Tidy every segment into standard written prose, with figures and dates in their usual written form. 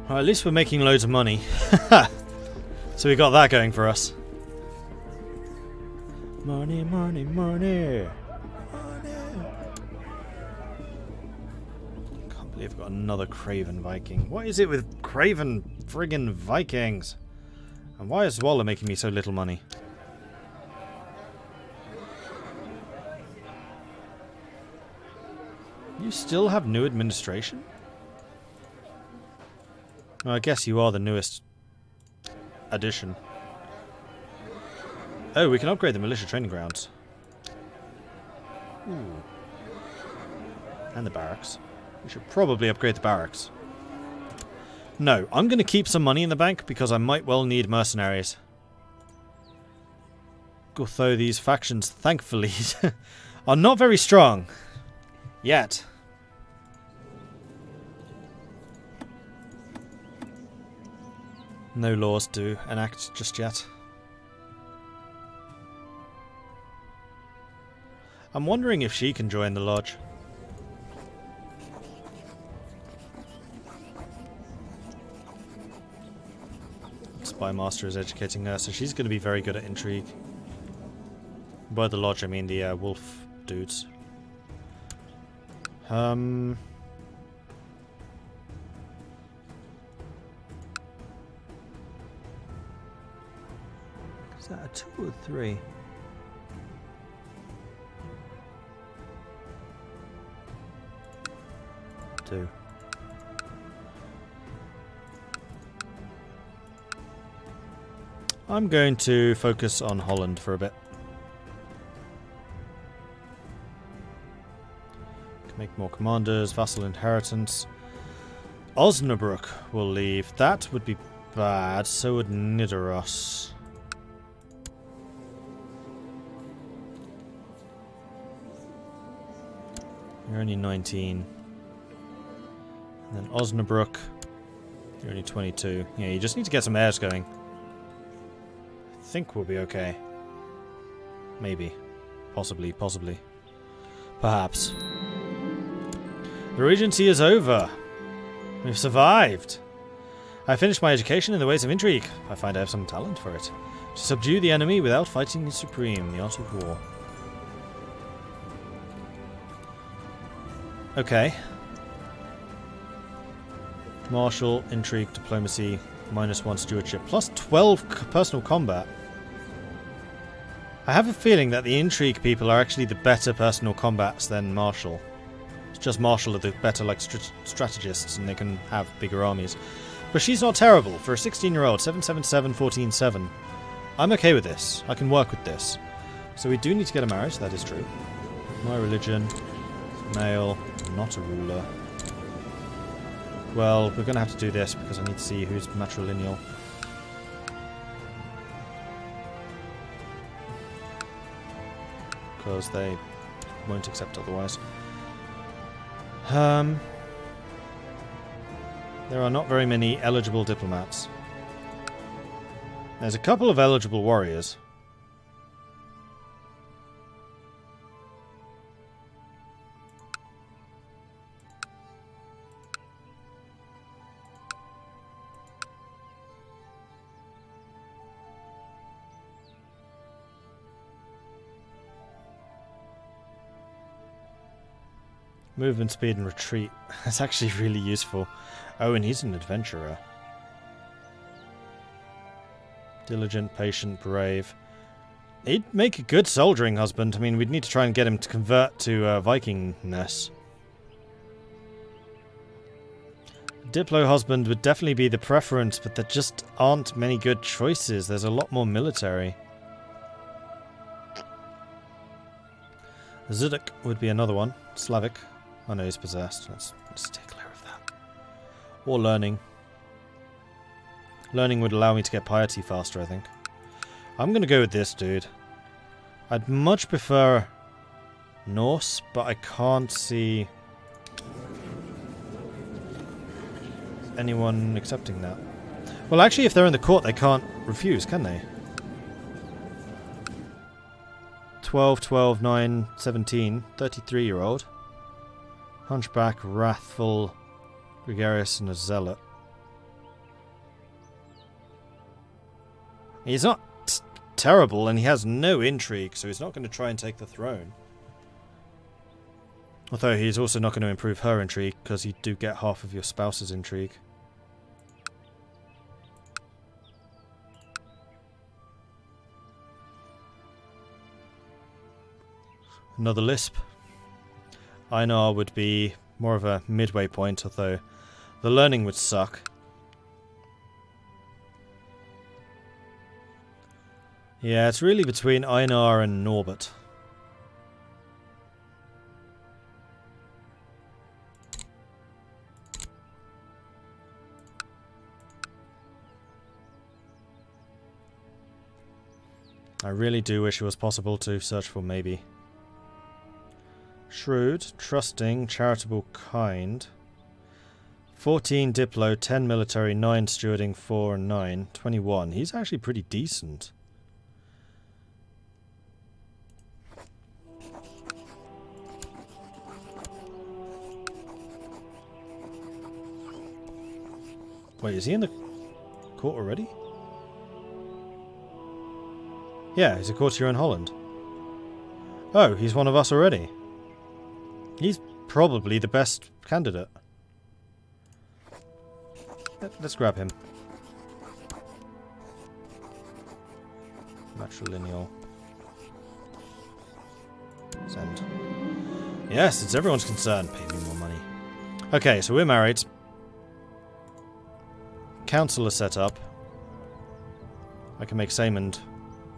Well, at least we're making loads of money. So we got that going for us. Money, money, money. Can't believe I've got another Craven Viking. What is it with Craven friggin' Vikings? And why is Waller making me so little money? You still have new administration? Well, I guess you are the newest addition. Oh, we can upgrade the militia training grounds. Ooh. And the barracks. We should probably upgrade the barracks. No, I'm going to keep some money in the bank because I might well need mercenaries. Although these factions, thankfully, are not very strong. Yet. No laws to enact just yet. I'm wondering if she can join the lodge. Spymaster is educating her, so she's going to be very good at intrigue. By the lodge, I mean the wolf dudes. Is that a 2 or 3? Two. I'm going to focus on Holland for a bit. Can make more commanders, vassal inheritance. Osnabrück will leave. That would be bad. So would Nidaros. You're only 19. And then Osnabrück, you're only 22. Yeah, you just need to get some heirs going. I think we'll be okay. Maybe. Possibly. Perhaps. The Regency is over. We've survived. I finished my education in the ways of intrigue. I find I have some talent for it. To subdue the enemy without fighting is supreme, the art of war. Okay. Martial, intrigue, diplomacy, -1 stewardship, plus 12 personal combat. I have a feeling that the intrigue people are actually the better personal combats than martial. It's just martial are the better like strategists and they can have bigger armies. But she's not terrible for a 16-year-old. 777, 14-7. I'm okay with this. I can work with this. So we do need to get a marriage, that is true. My religion, male, not a ruler. Well, we're going to have to do this because I need to see who's matrilineal. Because they won't accept otherwise. There are not very many eligible diplomats. There's a couple of eligible warriors. Movement, speed, and retreat. That's actually really useful. Oh, and he's an adventurer. Diligent, patient, brave. He'd make a good soldiering husband. I mean, we'd need to try and get him to convert to Vikingness. Diplo husband would definitely be the preference, but there just aren't many good choices. There's a lot more military. Zudek would be another one. Slavic. I know he's possessed. Let's stay clear of that. Or learning. Learning would allow me to get piety faster, I think. I'm going to go with this dude. I'd much prefer Norse, but I can't see anyone accepting that. Well, actually, if they're in the court, they can't refuse, can they? 12, 12, 9, 17, 33-year-old. Hunchback, wrathful, gregarious, and a zealot. He's not terrible, and he has no intrigue, so he's not going to try and take the throne. Although he's also not going to improve her intrigue, because you do get half of your spouse's intrigue. Another lisp. Einar would be more of a midway point, although the learning would suck. Yeah, it's really between Einar and Norbert. I really do wish it was possible to search for maybe. Shrewd, trusting, charitable, kind. 14 Diplo, 10 military, 9 stewarding, 4 and 9. 21. He's actually pretty decent. Wait, is he in the court already? Yeah, he's a courtier in Holland. Oh, he's one of us already. He's probably the best candidate. Let's grab him. Matrilineal. Send. Yes, it's everyone's concern. Pay me more money. Okay, so we're married. Council is set up. I can make Saymond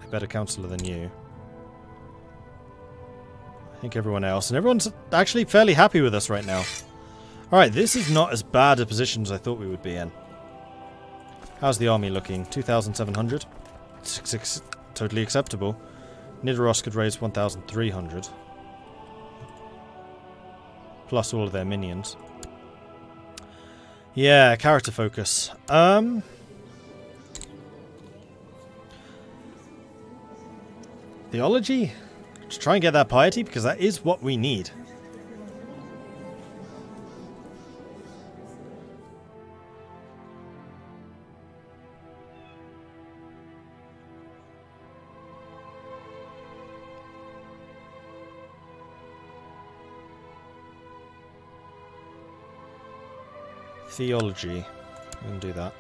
a better councillor than you. I think everyone else. And everyone's actually fairly happy with us right now. Alright, this is not as bad a position as I thought we would be in. How's the army looking? 2,700? Totally acceptable. Nidaros could raise 1,300. Plus all of their minions. Yeah, character focus. Theology? Just try and get that piety, because that is what we need. Theology. We can do that.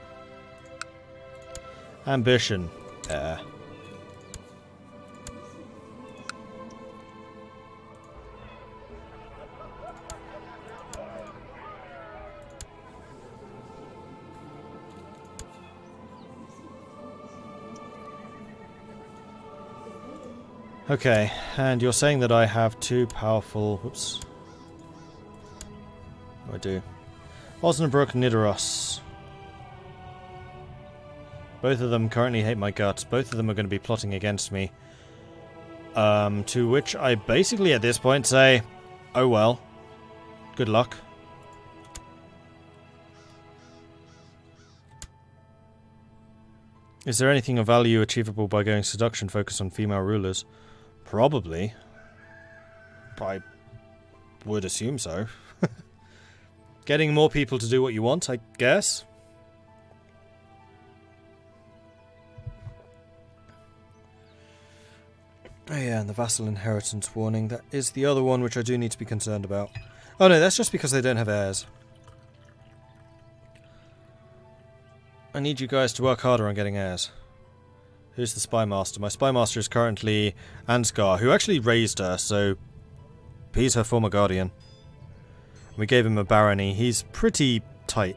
Ambition. Okay, and you're saying that I have two powerful... Whoops. I do. Osnabrück, Nidaros. Both of them currently hate my guts. Both of them are going to be plotting against me. To which I basically at this point say, oh well. Good luck. Is there anything of value achievable by going seduction focused on female rulers? Probably. I would assume so. Getting more people to do what you want, I guess. Oh yeah, and the vassal inheritance warning. That is the other one which I do need to be concerned about. Oh no, that's just because they don't have heirs. I need you guys to work harder on getting heirs. Who's the spy master? My spy master is currently Ansgar, who actually raised her, so he's her former guardian. We gave him a barony. He's pretty tight.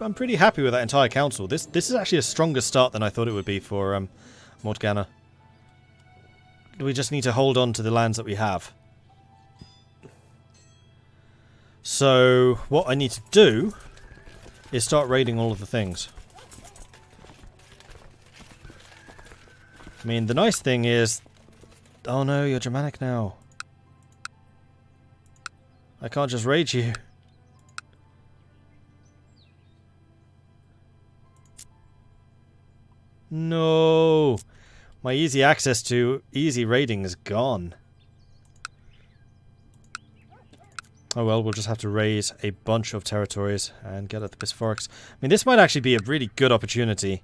I'm pretty happy with that entire council. This is actually a stronger start than I thought it would be for Mordgana. We just need to hold on to the lands that we have. So, what I need to do is start raiding all of the things. I mean, the nice thing is... Oh no, you're Germanic now. I can't just raid you. No! My easy access to easy raiding is gone. Oh well, we'll just have to raise a bunch of territories and get at the Bisphorics. I mean, this might actually be a really good opportunity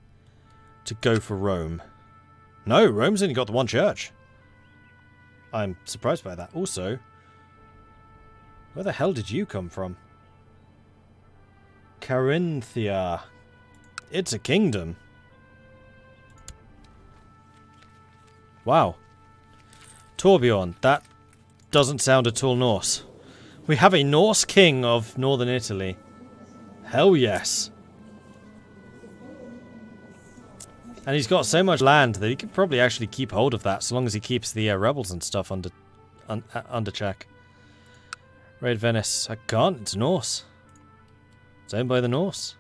to go for Rome. No, Rome's only got the one church. I'm surprised by that. Also, where the hell did you come from? Carinthia. It's a kingdom. Wow. Torbjorn, that doesn't sound at all Norse. We have a Norse king of northern Italy. Hell yes. And he's got so much land that he could probably actually keep hold of that, so long as he keeps the rebels and stuff under check. Raid Venice. I can't. It's Norse. It's owned by the Norse.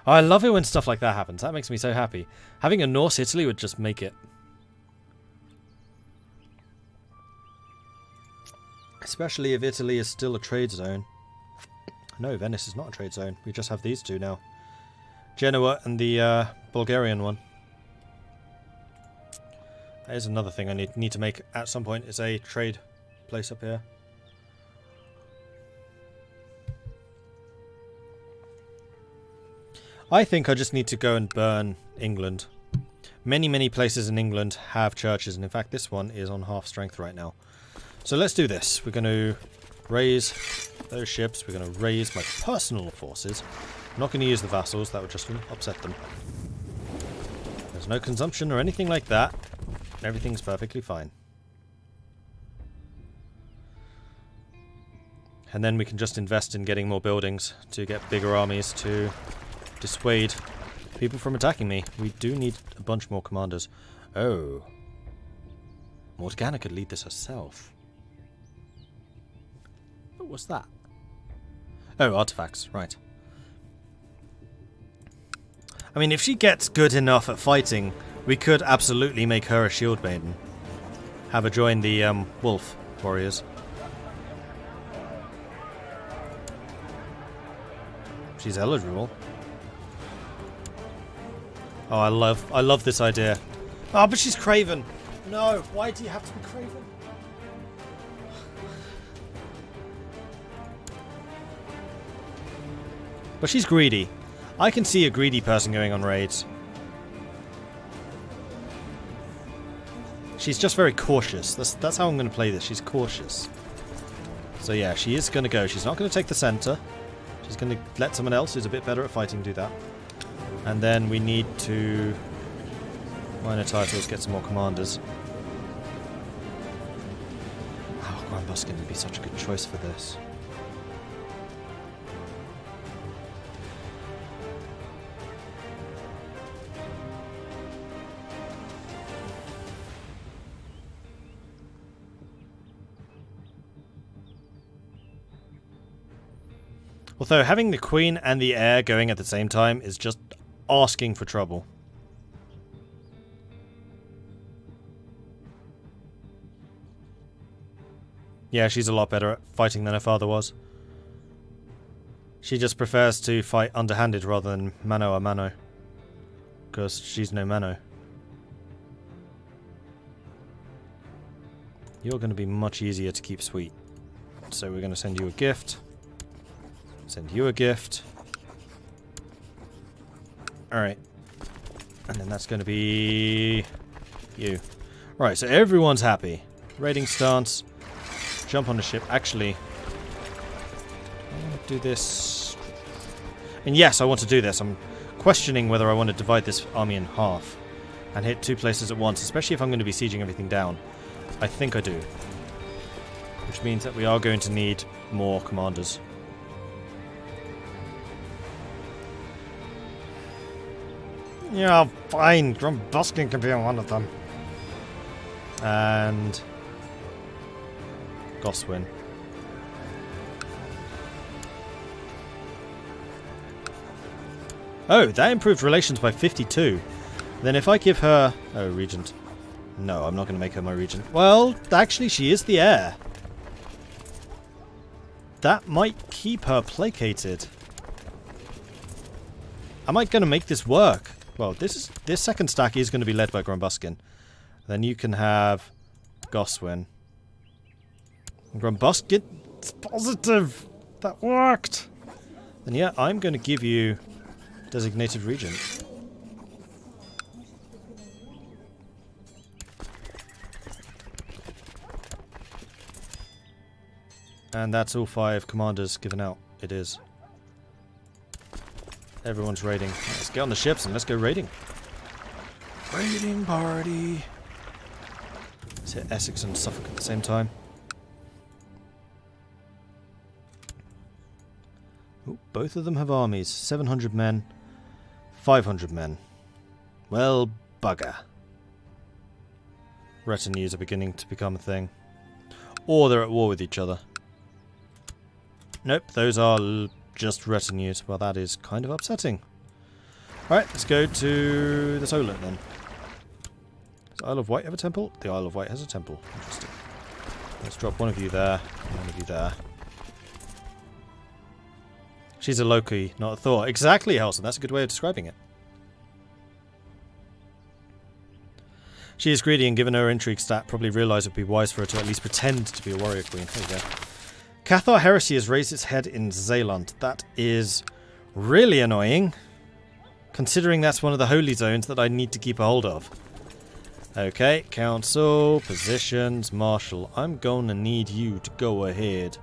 Oh, I love it when stuff like that happens. That makes me so happy. Having a Norse Italy would just make it. Especially if Italy is still a trade zone. No, Venice is not a trade zone. We just have these two now. Genoa and the Bulgarian one. That is another thing I need to make at some point, is a trade place up here. I think I just need to go and burn England. Many places in England have churches, and in fact this one is on half strength right now. So let's do this. We're going to raise those ships. We're going to raise my personal forces. I'm not going to use the vassals. That would just upset them. There's no consumption or anything like that. Everything's perfectly fine. And then we can just invest in getting more buildings to get bigger armies to dissuade people from attacking me. We do need a bunch more commanders. Oh. Morgana could lead this herself. What's that? Oh, artifacts, right. I mean, if she gets good enough at fighting, we could absolutely make her a shield maiden. Have her join the wolf warriors. She's eligible. Oh, I love this idea. Oh, but she's Craven. No, why do you have to be Craven? But she's greedy. I can see a greedy person going on raids. She's just very cautious. That's how I'm going to play this. She's cautious. So yeah, she is going to go. She's not going to take the center. She's going to let someone else who's a bit better at fighting do that. And then we need to minor titles, get some more commanders. Oh, Grandbuskin would be such a good choice for this. Although having the Queen and the heir going at the same time is just asking for trouble. Yeah, she's a lot better at fighting than her father was. She just prefers to fight underhanded rather than mano a mano. Because she's no mano. You're going to be much easier to keep sweet. So we're going to send you a gift. Send you a gift. Alright. And then that's going to be you. Right, so everyone's happy. Raiding stance. Jump on the ship. Actually, I want to do this. And yes, I want to do this. I'm questioning whether I want to divide this army in half and hit two places at once, especially if I'm going to be sieging everything down. I think I do. Which means that we are going to need more commanders. Yeah, fine. Grandbuskin can be on one of them. And Goswin. Oh, that improved relations by 52. Then if I give her... Oh, regent. No, I'm not going to make her my regent. Well, actually, she is the heir. That might keep her placated. Am I going to make this work? Well, this second stack is going to be led by Grandbuskin. Then you can have Goswin. Grumbusket, it's positive! That worked! And yeah, I'm going to give you designated regent. And that's all 5 commanders given out. It is. Everyone's raiding. Let's get on the ships and let's go raiding. Raiding party! Let's hit Essex and Suffolk at the same time. Ooh, both of them have armies. 700 men. 500 men. Well, bugger. Retinues are beginning to become a thing. Or they're at war with each other. Nope, those are just retinues. Well, that is kind of upsetting. Alright, let's go to the Solar then. Does Isle of Wight have a temple? The Isle of Wight has a temple. Interesting. Let's drop one of you there, and one of you there. She's a Loki, not a Thor. Exactly, Helson. That's a good way of describing it. She is greedy, and given her intrigue stat, probably realised it would be wise for her to at least pretend to be a warrior queen. There you go. Cathar heresy has raised its head in Zeeland. That is really annoying, considering that's one of the holy zones that I need to keep a hold of. Okay, council, positions, marshal. I'm going to need you to go ahead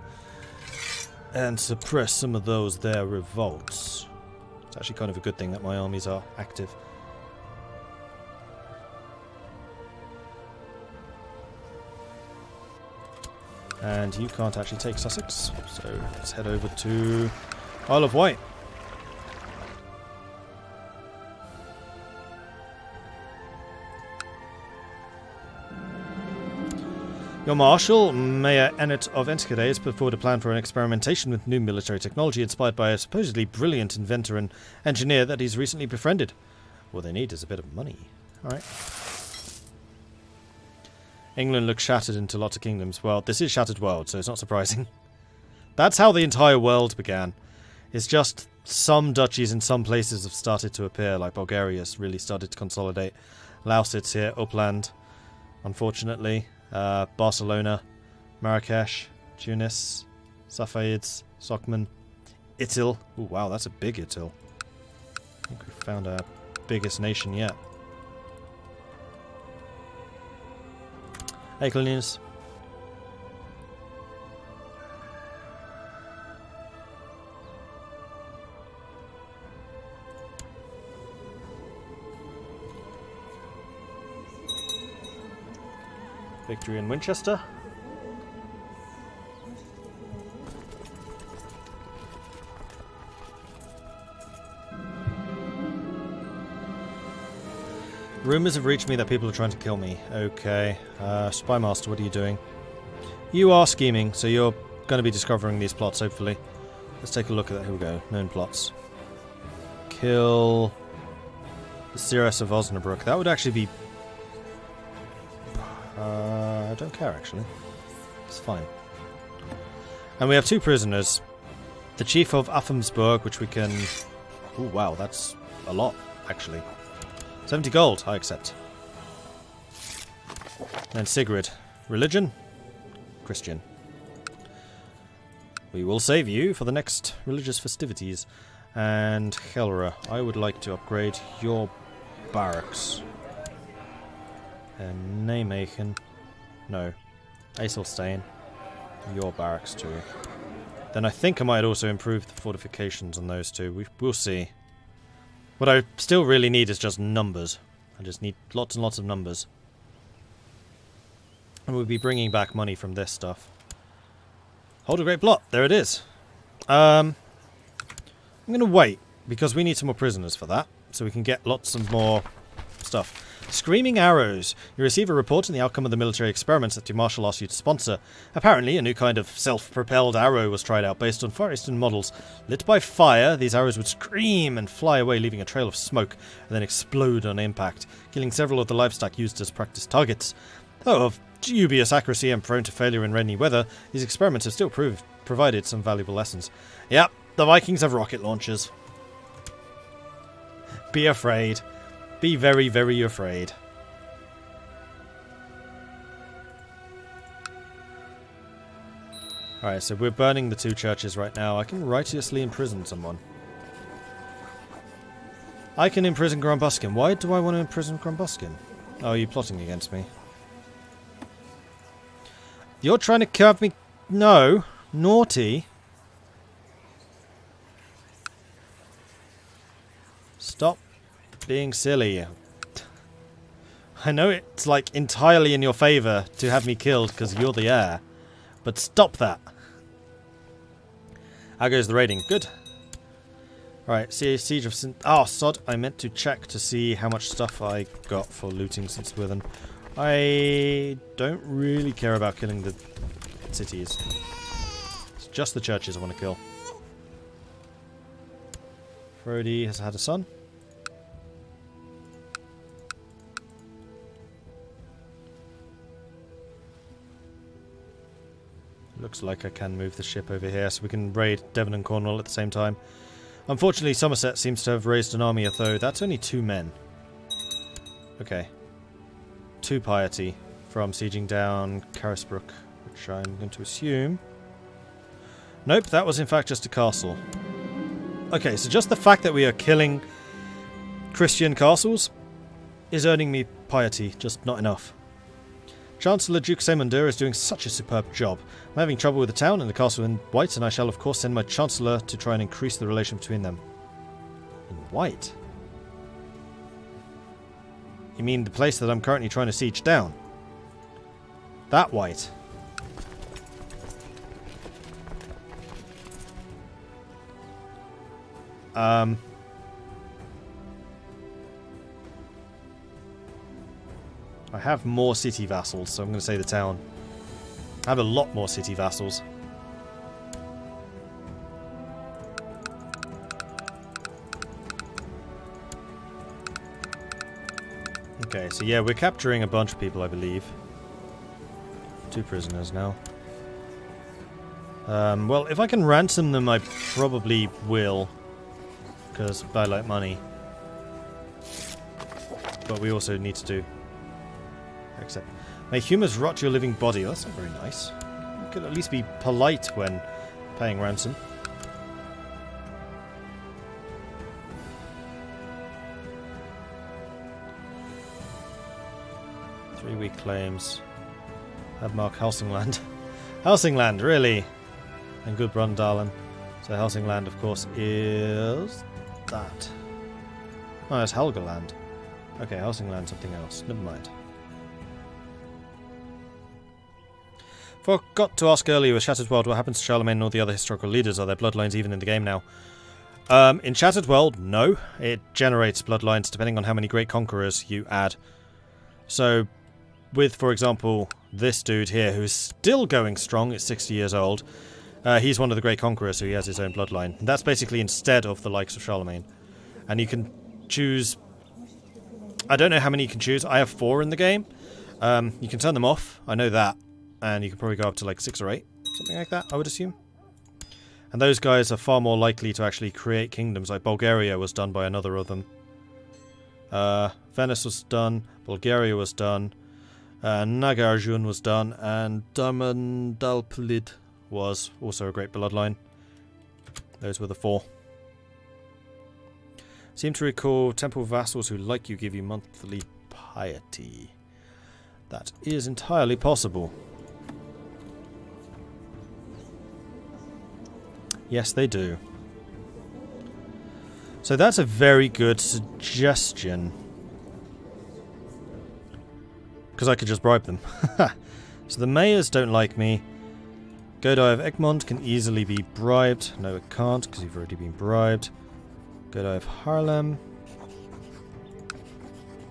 and suppress some of those there revolts. It's actually kind of a good thing that my armies are active. And you can't actually take Sussex, so let's head over to Isle of Wight. Your Marshal, Mayor Ennet of Enschede, has put forward a plan for an experimentation with new military technology inspired by a supposedly brilliant inventor and engineer that he's recently befriended. All they need is a bit of money. Alright. England looks shattered into lots of kingdoms. Well, this is Shattered World, so it's not surprising. That's how the entire world began. It's just some duchies in some places have started to appear, like Bulgaria's really started to consolidate. Lausitz here, Uppland, unfortunately. Barcelona, Marrakesh, Tunis, Safavids, Sokman, Itil. Ooh, wow, that's a big Itil. I think we found our biggest nation yet. Hey, Cleaners. Victory in Winchester. Rumours have reached me that people are trying to kill me. Okay. Spymaster, what are you doing? You are scheming, so you're going to be discovering these plots, hopefully. Let's take a look at that. Here we go. Known plots. Kill the Seeress of Osnabrück. That would actually be... I don't care, actually. It's fine. And we have 2 prisoners. The Chief of Affensburg, which we can... Oh, wow, that's a lot, actually. 70 gold, I accept. And Sigrid. Religion? Christian. We will save you for the next religious festivities. And Gelre, I would like to upgrade your barracks. And Nijmegen. No. Aselstein. Your barracks too. Then I think I might also improve the fortifications on those two. We'll see. What I still really need is just numbers. I just need lots and lots of numbers. And we'll be bringing back money from this stuff. Hold a great plot. There it is. I'm going to wait, because we need some more prisoners for that. So we can get lots of more stuff. Screaming Arrows. You receive a report on the outcome of the military experiments that your marshal asked you to sponsor. Apparently, a new kind of self-propelled arrow was tried out based on Far Eastern models. Lit by fire, these arrows would scream and fly away, leaving a trail of smoke, and then explode on impact, killing several of the livestock used as practice targets. Though of dubious accuracy and prone to failure in rainy weather, these experiments have still provided some valuable lessons. Yep, the Vikings have rocket launchers. Be afraid. Be very, very afraid. Alright, so we're burning the 2 churches right now. I can righteously imprison someone. I can imprison Grumbuskin. Why do I want to imprison Grumbuskin? Oh, you're plotting against me. You're trying to curve me... No. Naughty. Stop being silly. I know it's like entirely in your favour to have me killed because you're the heir. But stop that. How goes the raiding? Good. Alright, Siege of St... Oh, sod. I meant to check to see how much stuff I got for looting St. Swithin. I don't really care about killing the cities. It's just the churches I want to kill. Frody has had a son. Looks like I can move the ship over here so we can raid Devon and Cornwall at the same time. Unfortunately, Somerset seems to have raised an army, though that's only 2 men. Okay. 2 piety from sieging down Carisbrooke, which I'm going to assume... Nope, that was in fact just a castle. Okay, so just the fact that we are killing Christian castles is earning me piety, just not enough. Chancellor Duke Seymour is doing such a superb job. I'm having trouble with the town and the castle in White, and I shall of course send my Chancellor to try and increase the relation between them. In White? You mean the place that I'm currently trying to siege down? That White? I have more city vassals, so I'm going to say the town. I have a lot more city vassals. Okay, so yeah, we're capturing a bunch of people, I believe. 2 prisoners now. Well, if I can ransom them, I probably will. Because I like money. But we also need to do... Except, may humors rot your living body. Oh, that's not very nice. You could at least be polite when paying ransom. Three-week claims. Have Mark Helsingland. Helsingland, really? And Gudbrandalen. So Helsingland, of course, is that. Oh, it's Helgeland. Okay, Helsingland, something else. Never mind. Forgot to ask earlier with Shattered World what happens to Charlemagne and all the other historical leaders. Are there bloodlines even in the game now? In Shattered World, no. It generates bloodlines depending on how many great conquerors you add. So, with, for example, this dude here who's still going strong at 60 years old, he's one of the great conquerors, so he has his own bloodline. And that's basically instead of the likes of Charlemagne. And you can choose... I don't know how many you can choose. I have 4 in the game. You can turn them off. I know that. And you can probably go up to like 6 or 8. Something like that, I would assume. And those guys are far more likely to actually create kingdoms. Like Bulgaria was done by another of them. Venice was done. Bulgaria was done. Nagarjun was done. And Darmandalpalid was also a great bloodline. Those were the 4. Seem to recall temple vassals who like you give you monthly piety. That is entirely possible. Yes, they do. So that's a very good suggestion. Because I could just bribe them. So the mayors don't like me. Godai of Egmont can easily be bribed. No, it can't, because you've already been bribed. Godai of Haarlem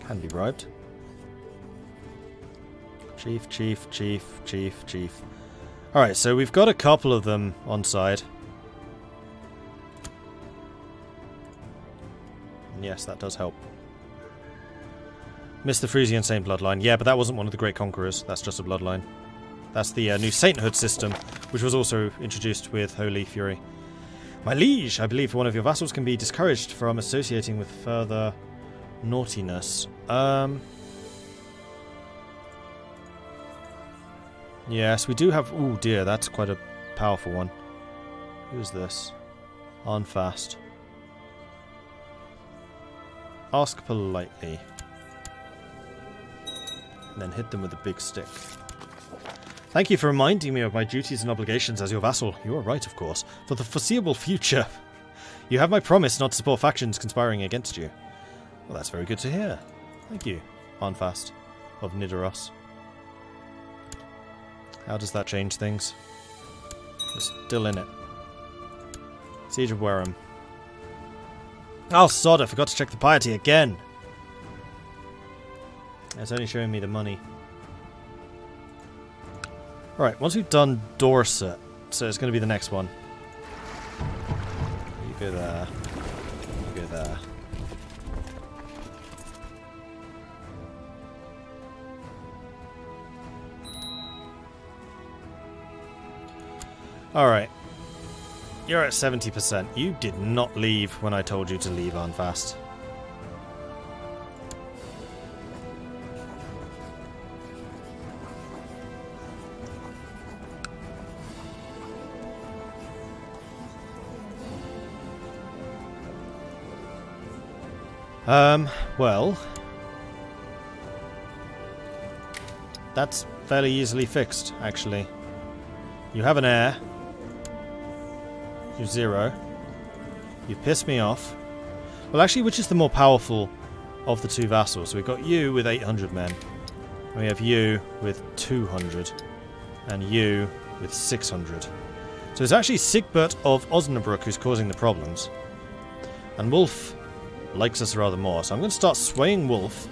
can be bribed. Chief, chief, chief, chief, chief. Alright, so we've got a couple of them on side. And yes, that does help. Missed the Frisian Saint bloodline. Yeah, but that wasn't one of the great conquerors. That's just a bloodline. That's the new Sainthood system, which was also introduced with Holy Fury. My liege, I believe one of your vassals can be discouraged from associating with further naughtiness. Yes, we do have... Oh dear, that's quite a powerful one. Who's this? On fast. Ask politely. And then hit them with a big stick. Thank you for reminding me of my duties and obligations as your vassal. You are right, of course. For the foreseeable future, you have my promise not to support factions conspiring against you. Well, that's very good to hear. Thank you, Arnfast of Nidaros. How does that change things? We're still in it. Siege of Wareham. Oh, sod, I forgot to check the piety again. It's only showing me the money. Alright, once we've done Dorset, so it's going to be the next one. You go there. You go there. Alright. You're at 70%. You did not leave when I told you to leave, Arnfast. Well... that's fairly easily fixed, actually. You have an heir. You've 0. You've pissed me off. Well, actually, which is the more powerful of the two vassals? So we've got you with 800 men. And we have you with 200. And you with 600. So it's actually Sigbert of Osnabrück who's causing the problems. And Wolf likes us rather more. So I'm going to start swaying Wolf.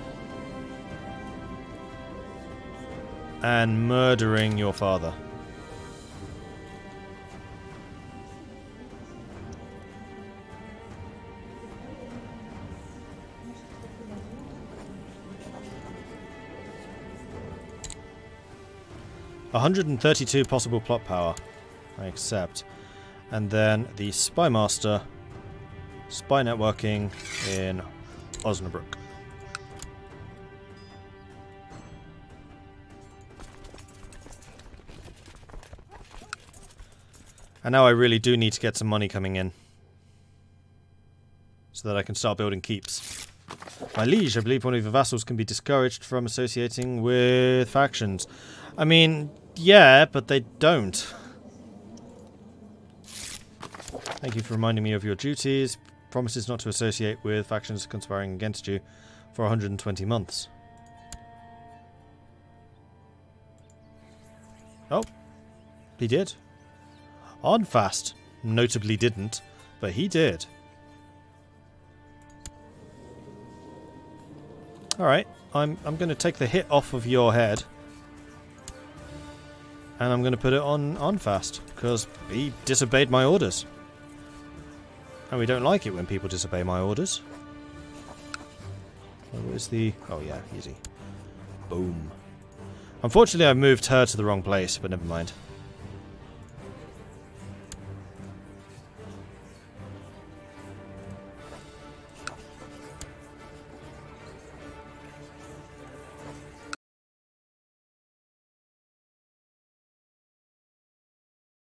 And murdering your father. $132 possible plot power. I accept. And then the Spy Master. Spy networking in Osnabrück. And now I really do need to get some money coming in. So that I can start building keeps. My liege, I believe one of your vassals can be discouraged from associating with factions. I mean, yeah, but they don't. Thank you for reminding me of your duties. Promises not to associate with factions conspiring against you for 120 months. Oh, he did. Arnfast notably didn't, but he did. Alright, I'm going to take the hit off of your head. And I'm going to put it on Arnfast, because he disobeyed my orders. And we don't like it when people disobey my orders. Where's the... oh yeah, easy. Boom. Unfortunately, I moved her to the wrong place, but never mind.